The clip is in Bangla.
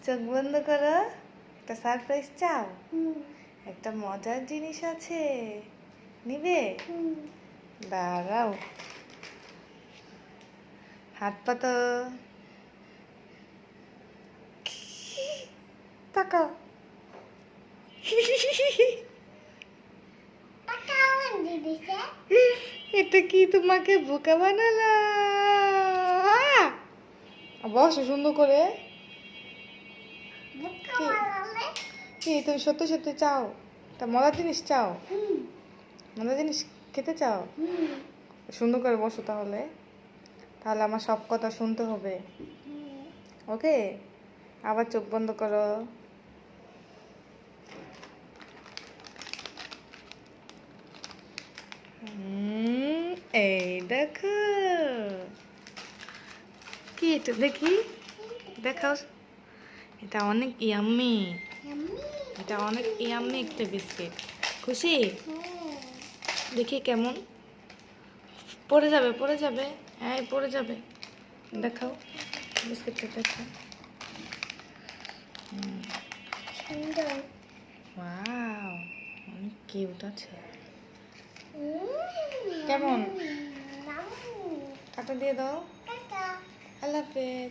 চোখ বন্ধ করো, একটা সারপ্রাইজ চাও? একটা মজার জিনিস আছে, নিবে? দাঁড়াও, হাত পাতো, তাকাও। এটা কি তোমাকে বোকা বানালাম? বসো সুন্দর করে। কি তুমি সত্যি সত্যি চাও? তা মজার জিনিস চাও? মজার জিনিস খেতে চাও? সুন্দর করে বসো তাহলে। তাহলে আমার সব কথা শুনতে হবে, ওকে? আবার চোখ বন্ধ করো। এই দেখো, কি এটা দেখি, দেখাও। এটা অনেক ইয়াম্মি, এটা অনেক ইয়াম্মি একটা বিস্কিট। খুশি? দেখি কেমন। পড়ে যাবে, পড়ে যাবে, এই পড়ে যাবে। দেখাও বিস্কিটটা, দেখাও। ওয়াও, অনেক কিউট আছে। কেমন? টাটা দিয়ে দাও। আল্লাহ হাফেজ।